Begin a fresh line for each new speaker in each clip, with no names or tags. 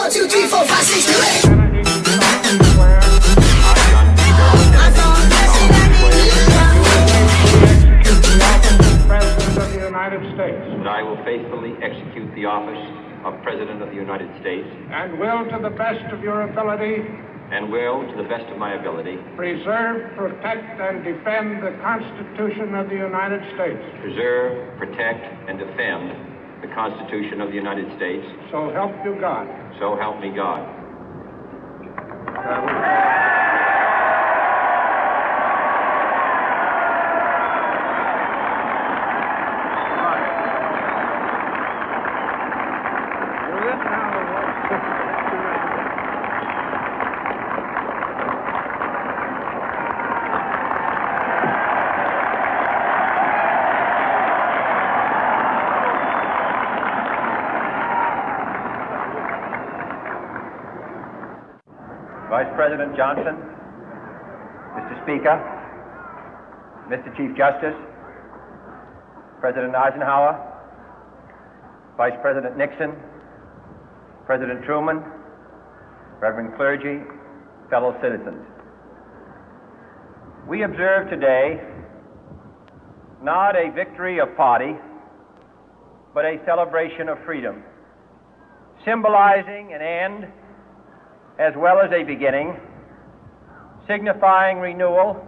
1, 2, 3, 4, 5, 6, do it.
President of the United States.
And I will faithfully execute the office of President of the United States.
And will, to the best of your ability,
And will, to the best of my ability,
preserve, protect, and defend the Constitution of the United States.
preserve, protect, and defend the Constitution of the United States.
So help you God.
So help me God.
Vice President Johnson, Mr. Speaker, Mr. Chief Justice, President Eisenhower, Vice President Nixon, President Truman, Reverend clergy, fellow citizens. We observe today not a victory of party, but a celebration of freedom, symbolizing an end as well as a beginning, signifying renewal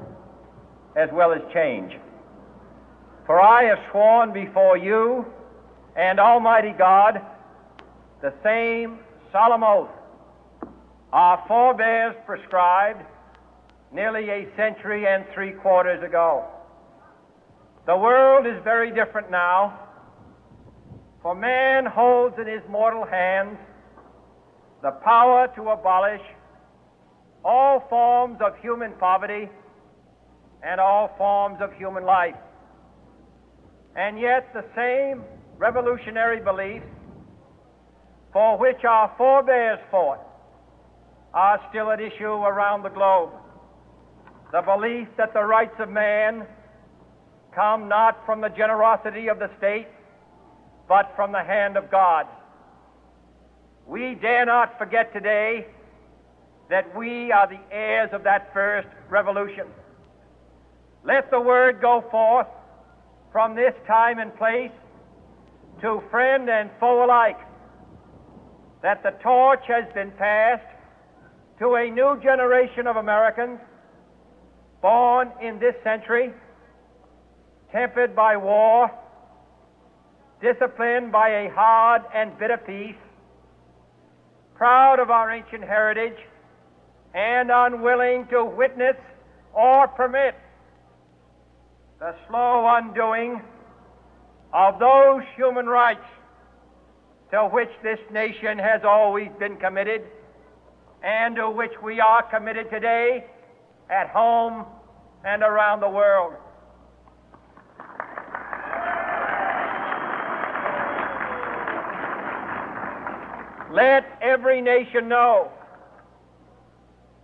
as well as change. For I have sworn before you and Almighty God the same solemn oath our forebears prescribed nearly a century and 3/4 ago. The world is very different now, for man holds in his mortal hands the power to abolish all forms of human poverty and all forms of human life. And yet the same revolutionary beliefs for which our forebears fought are still at issue around the globe. The belief that the rights of man come not from the generosity of the state, but from the hand of God. We dare not forget today that we are the heirs of that first revolution. Let the word go forth from this time and place to friend and foe alike that the torch has been passed to a new generation of Americans born in this century, tempered by war, disciplined by a hard and bitter peace, proud of our ancient heritage, and unwilling to witness or permit the slow undoing of those human rights to which this nation has always been committed and to which we are committed today at home and around the world. Let every nation know,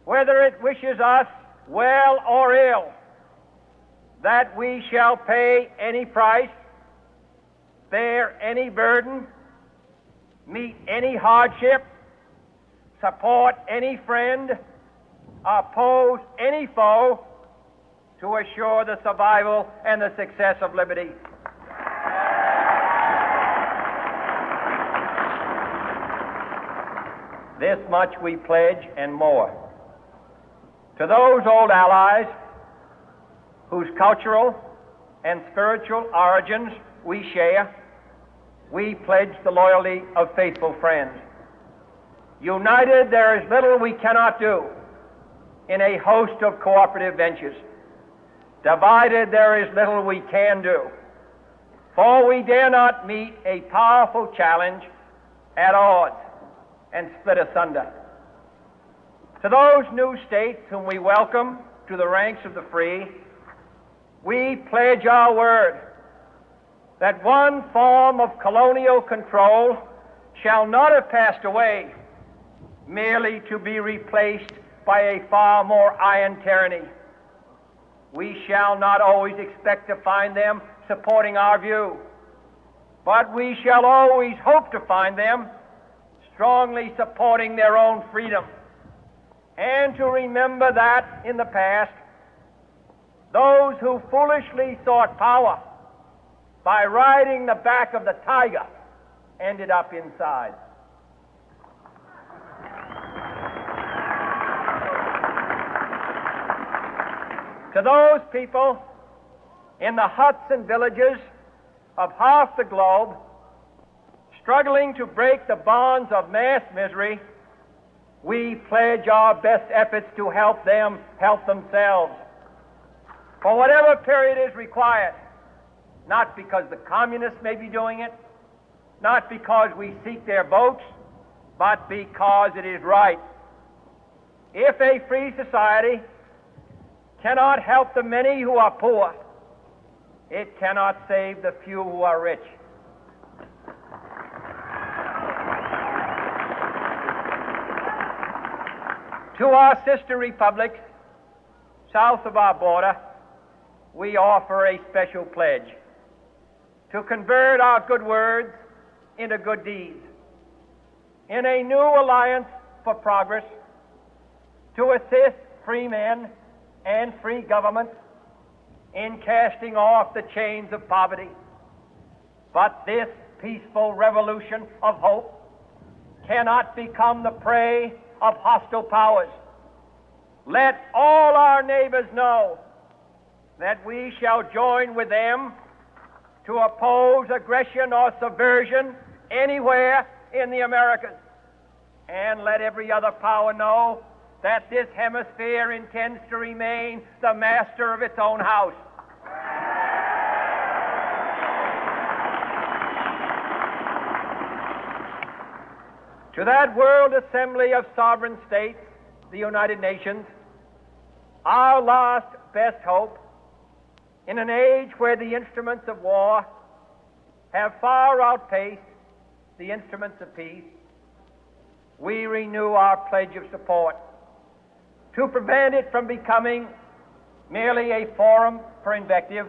whether it wishes us well or ill, that we shall pay any price, bear any burden, meet any hardship, support any friend, oppose any foe to assure the survival and the success of liberty. This much we pledge and more. To those old allies whose cultural and spiritual origins we share, we pledge the loyalty of faithful friends. United, there is little we cannot do in a host of cooperative ventures. Divided, there is little we can do, for we dare not meet a powerful challenge at odds and split asunder. To those new states whom we welcome to the ranks of the free, we pledge our word that one form of colonial control shall not have passed away merely to be replaced by a far more iron tyranny. We shall not always expect to find them supporting our view, but we shall always hope to find them strongly supporting their own freedom, and to remember that in the past, those who foolishly sought power by riding the back of the tiger ended up inside. To those people in the huts and villages of half the globe struggling to break the bonds of mass misery, we pledge our best efforts to help them help themselves for whatever period is required, not because the communists may be doing it, not because we seek their votes, but because it is right. If a free society cannot help the many who are poor, it cannot save the few who are rich. To our sister republics south of our border, we offer a special pledge to convert our good words into good deeds, in a new alliance for progress, to assist free men and free governments in casting off the chains of poverty. But this peaceful revolution of hope cannot become the prey of hostile powers. Let all our neighbors know that we shall join with them to oppose aggression or subversion anywhere in the Americas. And let every other power know that this hemisphere intends to remain the master of its own house. To that world assembly of sovereign states, the United Nations, our last best hope, in an age where the instruments of war have far outpaced the instruments of peace, we renew our pledge of support to prevent it from becoming merely a forum for invective,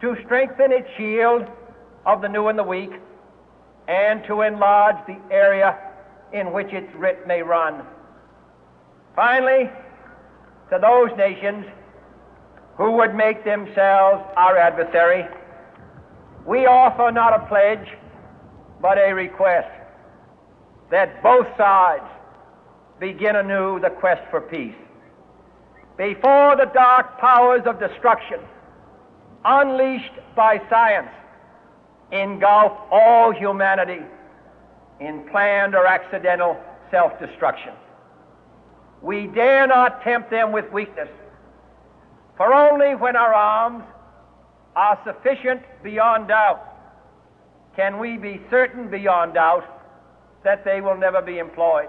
to strengthen its shield of the new and the weak, and to enlarge the area in which its writ may run. Finally, to those nations who would make themselves our adversary, we offer not a pledge, but a request that both sides begin anew the quest for peace. Before the dark powers of destruction, unleashed by science, engulf all humanity in planned or accidental self-destruction, we dare not tempt them with weakness, for only when our arms are sufficient beyond doubt can we be certain beyond doubt that they will never be employed.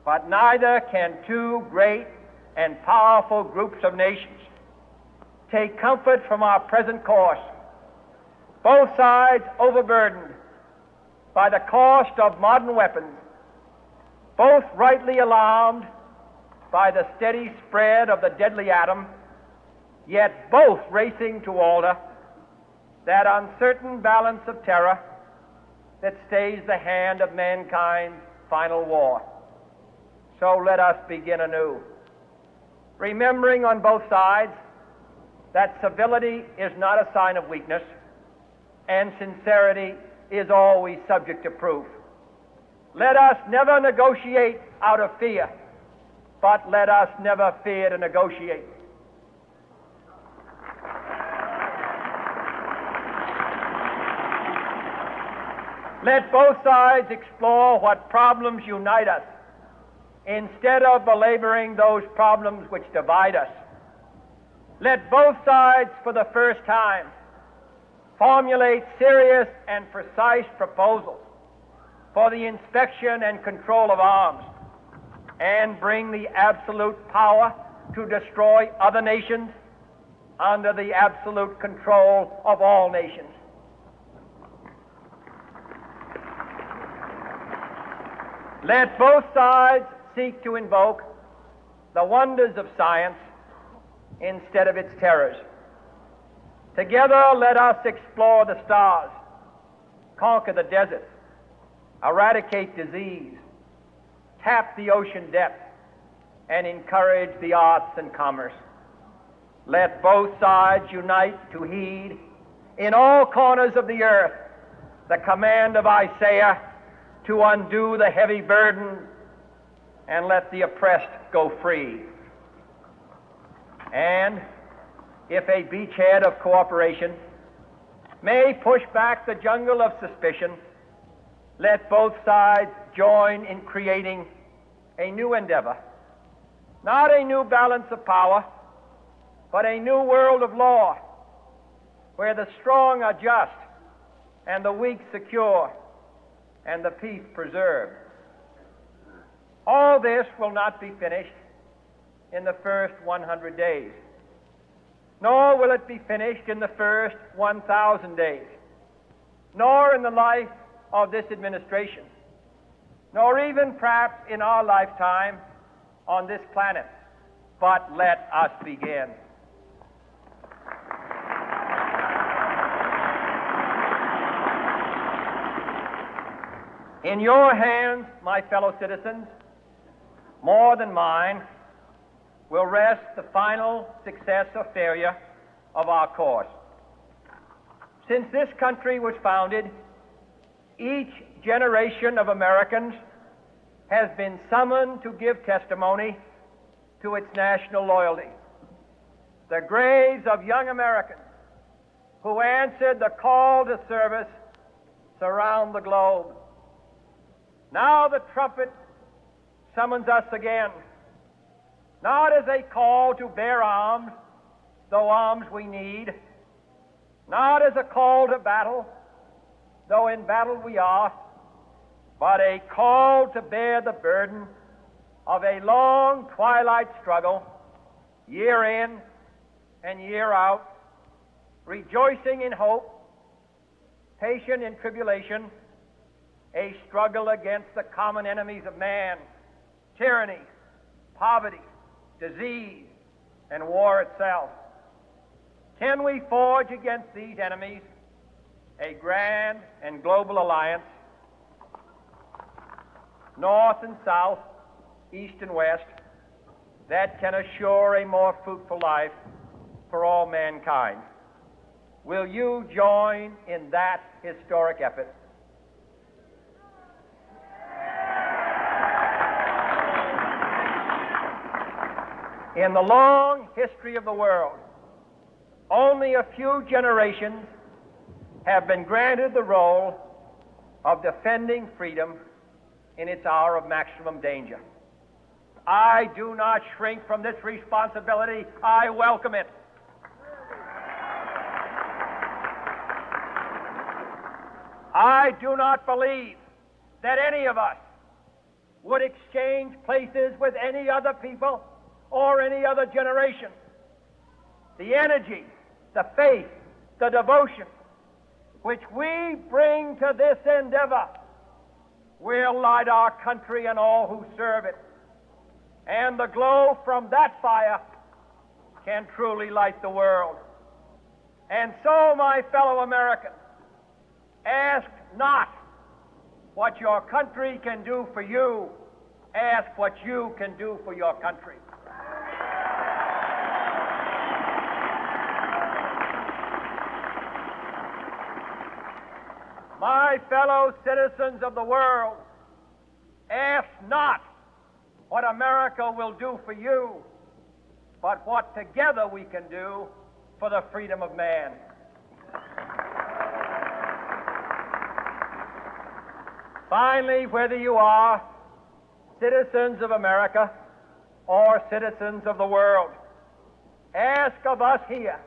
But neither can two great and powerful groups of nations take comfort from our present course, both sides overburdened by the cost of modern weapons, both rightly alarmed by the steady spread of the deadly atom, yet both racing to alter that uncertain balance of terror that stays the hand of mankind's final war. So let us begin anew, remembering on both sides that civility is not a sign of weakness, and sincerity is always subject to proof. Let us never negotiate out of fear, but let us never fear to negotiate. Let both sides explore what problems unite us, instead of belaboring those problems which divide us. Let both sides, for the first time, formulate serious and precise proposals for the inspection and control of arms, and bring the absolute power to destroy other nations under the absolute control of all nations. Let both sides seek to invoke the wonders of science instead of its terrors. Together, let us explore the stars, conquer the deserts, eradicate disease, tap the ocean depth, and encourage the arts and commerce. Let both sides unite to heed in all corners of the earth the command of Isaiah to undo the heavy burden and let the oppressed go free. And if a beachhead of cooperation may push back the jungle of suspicion, let both sides join in creating a new endeavor, not a new balance of power, but a new world of law, where the strong are just and the weak secure and the peace preserved. All this will not be finished in the first 100 days, nor will it be finished in the first 1,000 days, nor in the life of this administration, nor even perhaps in our lifetime on this planet. But let us begin. In your hands, my fellow citizens, more than mine, will rest the final success or failure of our course. Since this country was founded, each generation of Americans has been summoned to give testimony to its national loyalty. The graves of young Americans who answered the call to service surround the globe. Now the trumpet summons us again, not as a call to bear arms, though arms we need, not as a call to battle, though in battle we are, but a call to bear the burden of a long twilight struggle, year in and year out, rejoicing in hope, patient in tribulation, a struggle against the common enemies of man, tyranny, poverty, disease, and war itself. Can we forge against these enemies a grand and global alliance, north and south, east and west, that can assure a more fruitful life for all mankind? Will you join in that historic effort? In the long history of the world, only a few generations have been granted the role of defending freedom in its hour of maximum danger. I do not shrink from this responsibility. I welcome it. I do not believe that any of us would exchange places with any other people or any other generation. The energy, the faith, the devotion which we bring to this endeavor will light our country and all who serve it. And the glow from that fire can truly light the world. And so, my fellow Americans, ask not what your country can do for you, ask what you can do for your country. My fellow citizens of the world, ask not what America will do for you, but what together we can do for the freedom of man. Finally, whether you are citizens of America or citizens of the world, ask of us here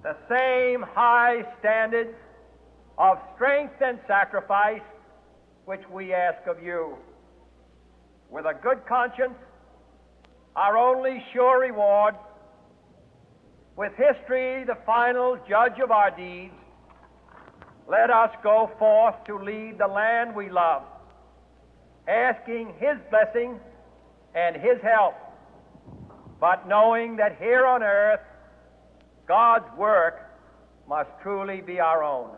the same high standards of strength and sacrifice which we ask of you. With a good conscience, our only sure reward, with history the final judge of our deeds, let us go forth to lead the land we love, asking His blessing and His help, but knowing that here on earth God's work must truly be our own.